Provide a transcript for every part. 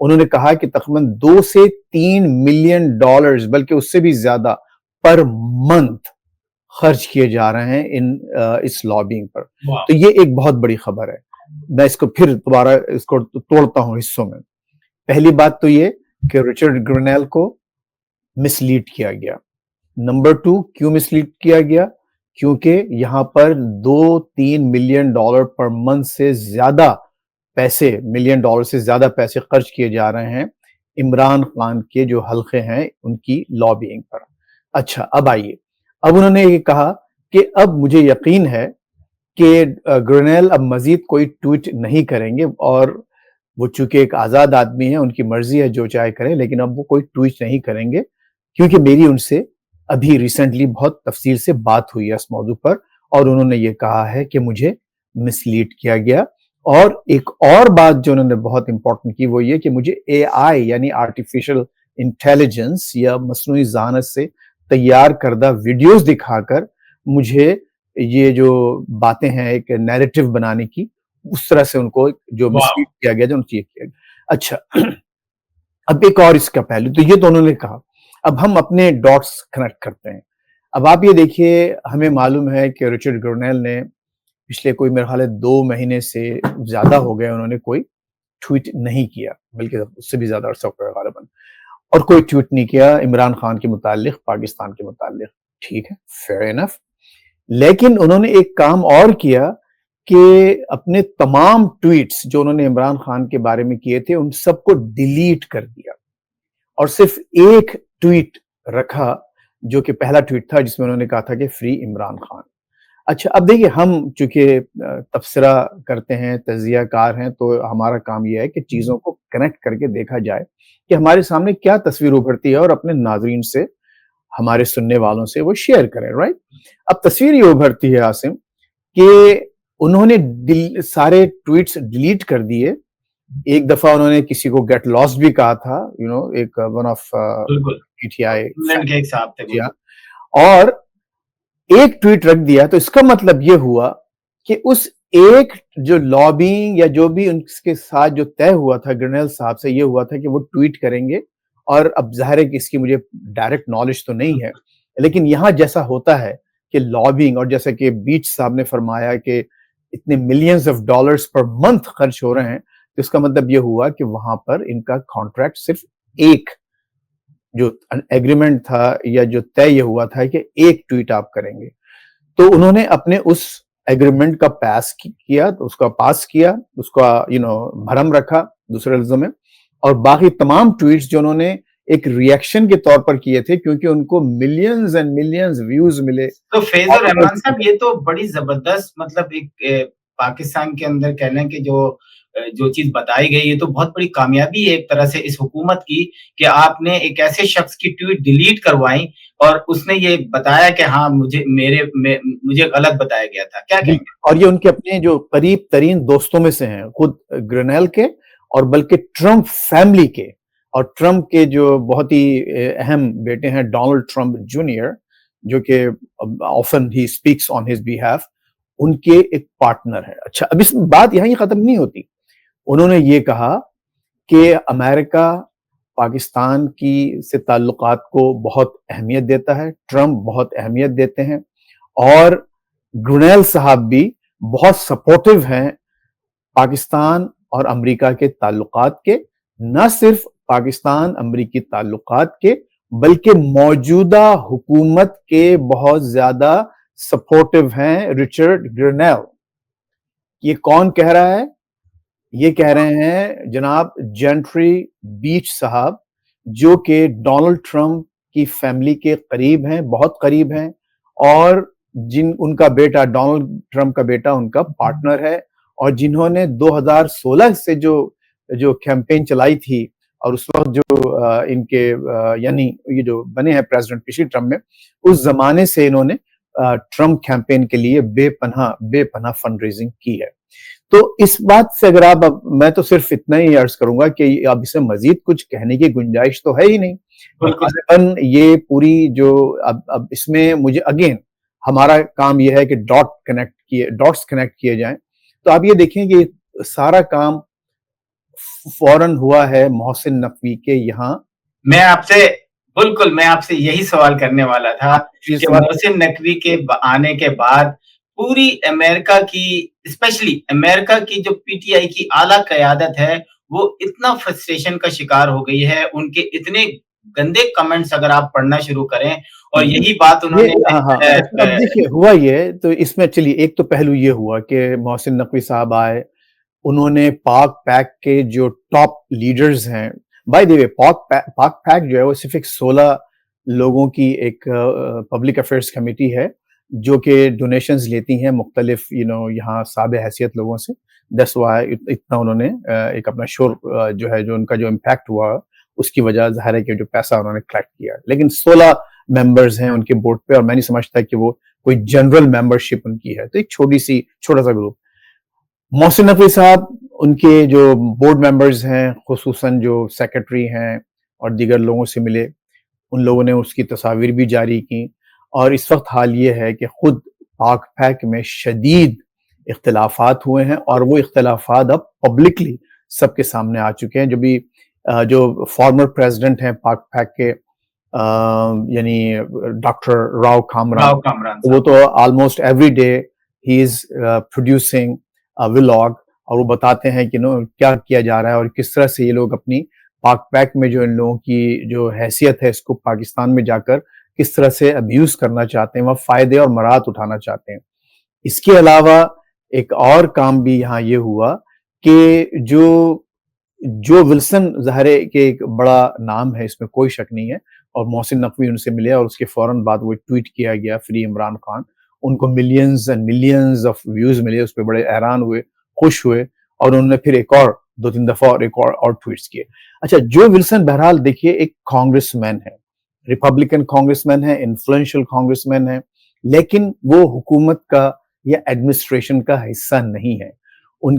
انہوں نے کہا کہ تقریباً 2 سے 3 ملین ڈالرز بلکہ اس سے بھی زیادہ پر منتھ خرچ کیے جا رہے ہیں اس لابینگ پر. تو یہ ایک بہت بڑی خبر ہے. میں اس کو پھر دوبارہ اس کو توڑتا ہوں حصوں میں. پہلی بات تو یہ کہ رچرڈ گرنیل کو مسلیڈ کیا گیا. نمبر 2 کیوں مسلیڈ کیا گیا؟ کیونکہ یہاں پر 2-3 ملین ڈالر پر منتھ سے زیادہ پیسے خرچ کیے جا رہے ہیں عمران خان کے جو حلقے ہیں ان کی لابینگ پر. اچھا اب آئیے، اب انہوں نے یہ کہا کہ اب مجھے یقین ہے کہ گرنیل اب مزید کوئی ٹویٹ نہیں کریں گے، اور وہ چونکہ ایک آزاد آدمی ہیں، ان کی مرضی ہے جو چاہے کریں، لیکن اب وہ کوئی ٹویٹ نہیں کریں گے کیونکہ میری ان سے ابھی ریسنٹلی بہت تفصیل سے بات ہوئی ہے اس موضوع پر، اور انہوں نے یہ کہا ہے کہ مجھے مسلیڈ کیا گیا. اور ایک اور بات جو انہوں نے بہت امپورٹنٹ کی وہ یہ کہ مجھے اے آئی یعنی آرٹیفیشل انٹیلیجنس یا مصنوعی ذہانت سے تیار کردہ ویڈیوز دکھا کر مجھے یہ جو باتیں ہیں ایک نیریٹو بنانے کی، اس طرح سے ان کو جو مسلیڈ کیا گیا جو ان سے کیا گیا. اچھا اب ایک اور اس کا پہلو، تو یہ تو انہوں نے کہا. اب ہم اپنے ڈاٹس کنیکٹ کرتے ہیں. اب آپ یہ دیکھیے، ہمیں معلوم ہے کہ رچرڈ گرنیل نے پچھلے کوئی میرے خیال ہے 2 مہینے سے زیادہ ہو گئے انہوں نے کوئی ٹویٹ نہیں کیا، بلکہ اس سے بھی زیادہ عرصہ ہو گیا غالباً، اور کوئی ٹویٹ نہیں کیا عمران خان کے متعلق، پاکستان کے متعلق. ٹھیک ہے، فیئر انف. لیکن انہوں نے ایک کام اور کیا کہ اپنے تمام ٹویٹس جو انہوں نے عمران خان کے بارے میں کیے تھے ان سب کو ڈیلیٹ کر دیا، اور صرف ایک ٹویٹ رکھا جو کہ پہلا ٹویٹ تھا جس میں انہوں نے کہا تھا کہ فری عمران خان. اچھا اب دیکھیے، ہم چونکہ تبصرہ کرتے ہیں، تجزیہ کار ہیں، تو ہمارا کام یہ ہے کہ چیزوں کو کنیکٹ کر کے دیکھا جائے کہ ہمارے سامنے کیا تصویر ابھرتی ہے، اور اپنے ناظرین سے، ہمارے سننے والوں سے وہ شیئر کریں. رائٹ؟ اب تصویر یہ ابھرتی ہے عاصم کہ انہوں نے سارے ٹویٹس ڈیلیٹ کر دیے. ایک دفعہ انہوں نے کسی کو گیٹ لاسٹ بھی کہا تھا، ایک one of P T I, اور ایک ٹویٹ رکھ دیا. تو اس کا مطلب یہ ہوا کہ اس ایک جو لابینگ یا جو بھی ان کے ساتھ جو طے ہوا تھا گرنیل صاحب سے، یہ ہوا تھا کہ وہ ٹویٹ کریں گے. اور اب ظاہر ہے کہ اس کی مجھے ڈائریکٹ نالج تو نہیں ہے، لیکن یہاں جیسا ہوتا ہے کہ لابینگ، اور جیسا کہ بیچ صاحب نے فرمایا کہ اتنے millions of dollars per month خرچ ہو رہے ہیں، تو اس کا مطلب یہ ہوا کہ وہاں پر ان کا کانٹریکٹ صرف ایک جو ایگریمنٹ تھا یا جو طے یہ ہوا تھا کہ ایک ٹویٹ آپ کریں گے. تو انہوں نے اپنے اس ایگریمنٹ کا پاس کیا، اس کا بھرم رکھا دوسرے لفظوں میں، اور باقی تمام ٹویٹس جو انہوں نے ایک ریئیکشن کے طور پر کیے تھے کیونکہ ان کو ملینز اینڈ ملینز ویوز ملے. تو فیض الرحمان صاحب، یہ تو بڑی زبردست، مطلب ایک پاکستان کے اندر کہنا کہ جو چیز بتائی گئی، یہ تو بہت بڑی کامیابی ہے ایک طرح سے اس حکومت کی کہ آپ نے ایک ایسے شخص کی ٹویٹ ڈیلیٹ کروائیں اور اس نے یہ بتایا کہ ہاں مجھے غلط بتایا گیا تھا. کیا کہیں گے؟ اور یہ ان کے اپنے جو قریب ترین دوستوں میں سے ہیں، خود گرنیل کے، اور بلکہ ٹرمپ فیملی کے، اور ٹرمپ کے جو بہت ہی اہم بیٹے ہیں ڈونلڈ ٹرمپ جونیئر، جو کہ often he speaks on his behalf، ان کے ایک پارٹنر ہے. اچھا اب اس بات یہاں ہی ختم نہیں ہوتی. انہوں نے یہ کہا کہ امریکہ پاکستان کی سے تعلقات کو بہت اہمیت دیتا ہے، ٹرمپ بہت اہمیت دیتے ہیں، اور گرنیل صاحب بھی بہت سپورٹو ہیں پاکستان اور امریکہ کے تعلقات کے. نہ صرف پاکستان امریکی تعلقات کے، بلکہ موجودہ حکومت کے بہت زیادہ سپورٹو ہیں رچرڈ گرنیل. یہ کون کہہ رہا ہے؟ یہ کہہ رہے ہیں جناب جینٹری بیچ صاحب، جو کہ ڈونلڈ ٹرمپ کی فیملی کے قریب ہیں، بہت قریب ہیں، اور ان کا بیٹا ڈونلڈ ٹرمپ کا بیٹا ان کا پارٹنر ہے، اور جنہوں نے 2016 سے جو کیمپین چلائی تھی، اور اس وقت جو ان کے یعنی یہ جو بنے ہیں پریزیڈنٹ پچھلی ٹرم میں، اس زمانے سے انہوں نے ٹرمپ کیمپین کے لیے بے پناہ فنڈ ریزنگ کی ہے. تو اس بات سے اگر میں تو صرف اتنا ہی عرض کروں گا کہ اب اسے مزید کچھ کہنے کی گنجائش تو ہے ہی نہیں. یہ پوری جو اب اس میں مجھے اگین ہمارا کام یہ ہے کہ ڈاٹس کنیکٹ کیے جائیں. تو آپ یہ دیکھیں کہ سارا کام فوراً ہوا ہے محسن نقوی کے یہاں. میں آپ سے یہی سوال کرنے والا تھا کہ محسن نقوی کے آنے کے بعد پوری امریکہ کی اسپیشلی امریکہ کی جو پی ٹی آئی کی اعلیٰ قیادت ہے وہ اتنا فرسٹریشن کا شکار ہو گئی ہے. ان کے اتنے گندے کمنٹس اگر آپ پڑھنا شروع کریں اور یہی بات انہوں نے اب دیکھیے ہوا یہ تو اس میں چلیے ایک تو پہلو یہ ہوا کہ محسن نقوی صاحب آئے, انہوں نے پاک پیک کے جو ٹاپ لیڈرز ہیں, بائی دی وے پاک پیک جو ہے وہ صرف ایک 16 لوگوں کی ایک پبلک افیئرس کمیٹی ہے جو کہ ڈونیشنز لیتی ہیں مختلف یہاں صابع حیثیت لوگوں سے. دس ہوا اتنا انہوں نے ایک اپنا شور جو ہے جو ان کا جو امپیکٹ ہوا اس کی وجہ ظاہر ہے کہ جو پیسہ انہوں نے کلیکٹ کیا, لیکن 16 ممبرز ہیں ان کے بورڈ پہ اور میں نہیں سمجھتا کہ وہ کوئی جنرل ممبرشپ ان کی ہے, تو ایک چھوٹا سا گروپ. محسن نقوی صاحب ان کے جو بورڈ ممبرز ہیں خصوصاً جو سیکرٹری ہیں اور دیگر لوگوں سے ملے, ان لوگوں نے اس کی تصاویر بھی جاری کی, اور اس وقت حال یہ ہے کہ خود پاک پیک میں شدید اختلافات ہوئے ہیں اور وہ اختلافات اب پبلکلی سب کے سامنے آ چکے ہیں. جو فارمر پریزیڈنٹ ہیں پاک پیک کے یعنی ڈاکٹر راؤ کامران, وہ تو almost every day he is producing vlog, اور وہ بتاتے ہیں کہ کیا کیا جا رہا ہے اور کس طرح سے یہ لوگ اپنی پاک پیک میں جو ان لوگوں کی جو حیثیت ہے اس کو پاکستان میں جا کر کس طرح سے ابیوز کرنا چاہتے ہیں, وہ فائدے اور مراد اٹھانا چاہتے ہیں. اس کے علاوہ ایک اور کام بھی یہاں یہ ہوا کہ جو ولسن ظاہر ہے کہ ایک بڑا نام ہے, اس میں کوئی شک نہیں ہے, اور محسن نقوی ان سے ملے اور اس کے فوراً بعد وہ ٹویٹ کیا گیا فری عمران خان, ان کو millions and millions of views ملے, اس پہ بڑے حیران ہوئے, خوش ہوئے, اور انہوں نے پھر ایک اور 2-3 دفعہ اور ٹویٹس کیے. اچھا, جو ولسن بہرحال دیکھیے ایک کانگریس مین ہے, ریپبلکن کانگریس مین ہے, انفلوئنشل کانگریس مین ہے, لیکن وہ حکومت کا یا ایڈمنسٹریشن کا حصہ نہیں ہے. ان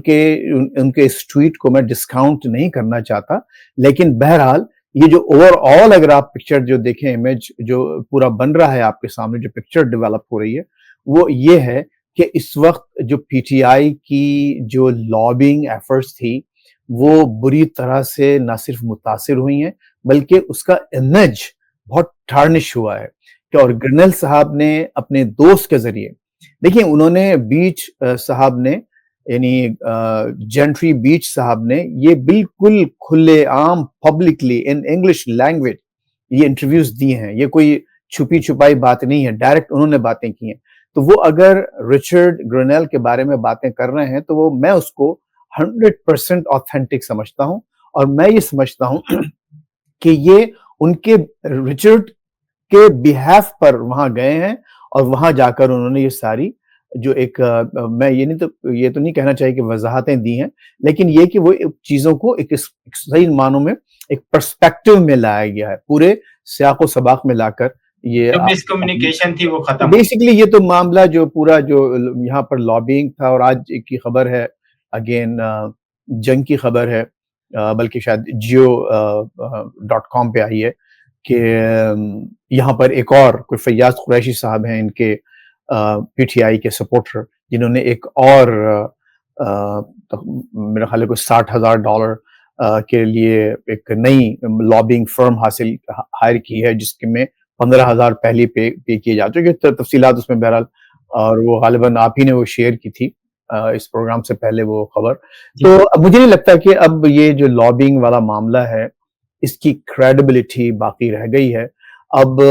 کے اس ٹویٹ کو میں ڈسکاؤنٹ نہیں کرنا چاہتا, لیکن بہرحال یہ جو اوور آل اگر آپ پکچر جو دیکھیں, امیج جو پورا بن رہا ہے آپ کے سامنے, جو پکچر ڈیولپ ہو رہی ہے وہ یہ ہے کہ اس وقت جو پی ٹی آئی کی جو لابنگ ایفرٹس تھی وہ بری طرح سے نہ صرف متاثر ہوئی ہیں بلکہ اس کا امیج بہت ٹارنش ہوا ہے. کہ اور گرنل صاحب نے اپنے دوست کے ذریعے, دیکھیں انہوں نے بیچ صاحب نے یعنی جنٹری بیچ صاحب نے یہ بالکل کھلے عام پبلکلی ان انگلش لینگویج یہ انٹرویوز دیے ہیں, یہ کوئی چھپی چھپائی بات نہیں ہے, ڈائریکٹ انہوں نے باتیں کی ہیں. تو وہ اگر رچرڈ گرنل کے بارے میں باتیں کر رہے ہیں تو میں اس کو 100% آتھینٹک سمجھتا ہوں, اور میں یہ سمجھتا ہوں کہ یہ ان کے رچرڈ کے بیہیف پر وہاں گئے ہیں اور وہاں جا کر انہوں نے یہ ساری جو ایک میں یہ تو نہیں کہنا چاہیے کہ وضاحتیں دی ہیں, لیکن یہ کہ وہ چیزوں کو ایک صحیح معنوں میں ایک پرسپیکٹو میں لایا گیا ہے, پورے سیاق و سباق میں لا کر یہ مس کمیونیکیشن تھی وہ ختم. بیسیکلی یہ تو معاملہ جو پورا جو یہاں پر لابینگ تھا, اور آج کی خبر ہے اگین جنگ کی خبر ہے, بلکہ شاید geo.com پہ آئی ہے کہ یہاں پر ایک اور کوئی فیاض قریشی صاحب ہیں ان کے پی ٹی آئی کے سپورٹر, جنہوں نے ایک اور میرا خیال ہے کوئی $60,000 کے لیے ایک نئی لابنگ فرم ہائر کی ہے, جس کے میں 15,000 پہلے پے کیے جا چکے. تفصیلات اس میں بہرحال, اور وہ غالباً آپ ہی نے وہ شیئر کی تھی اس پروگرام سے پہلے وہ خبر. تو مجھے نہیں لگتا کہ اب یہ جو لابنگ والا معاملہ ہے اس کی کریڈیبلٹی باقی رہ گئی ہے اب.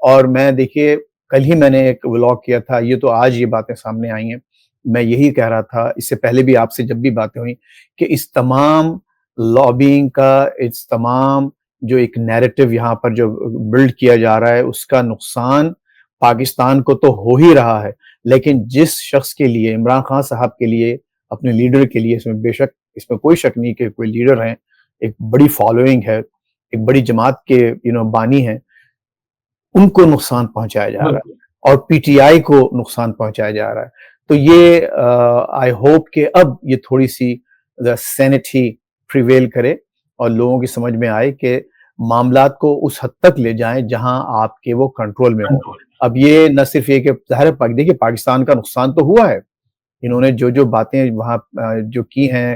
اور میں دیکھیے کل ہی میں نے ایک ولاگ کیا تھا, یہ تو آج یہ باتیں سامنے آئی ہیں, میں یہی کہہ رہا تھا اس سے پہلے بھی آپ سے جب بھی باتیں ہوئیں کہ اس تمام لابنگ کا, اس تمام جو ایک نیریٹو یہاں پر جو بلڈ کیا جا رہا ہے اس کا نقصان پاکستان کو تو ہو ہی رہا ہے, لیکن جس شخص کے لیے, عمران خان صاحب کے لیے, اپنے لیڈر کے لیے, اس میں بے شک اس میں کوئی شک نہیں کہ کوئی لیڈر ہیں, ایک بڑی فالوئنگ ہے, ایک بڑی جماعت کے بانی ہیں, ان کو نقصان پہنچایا جا رہا ہے اور پی ٹی آئی کو نقصان پہنچایا جا رہا ہے. تو یہ آئی ہوپ کہ اب یہ تھوڑی سی سینٹی پریویل کرے اور لوگوں کی سمجھ میں آئے کہ معاملات کو اس حد تک لے جائیں جہاں آپ کے وہ کنٹرول میں ہوں. اب یہ نہ صرف یہ کہ ظاہر دیکھیے پاکستان کا نقصان تو ہوا ہے, انہوں نے جو باتیں وہاں جو کی ہیں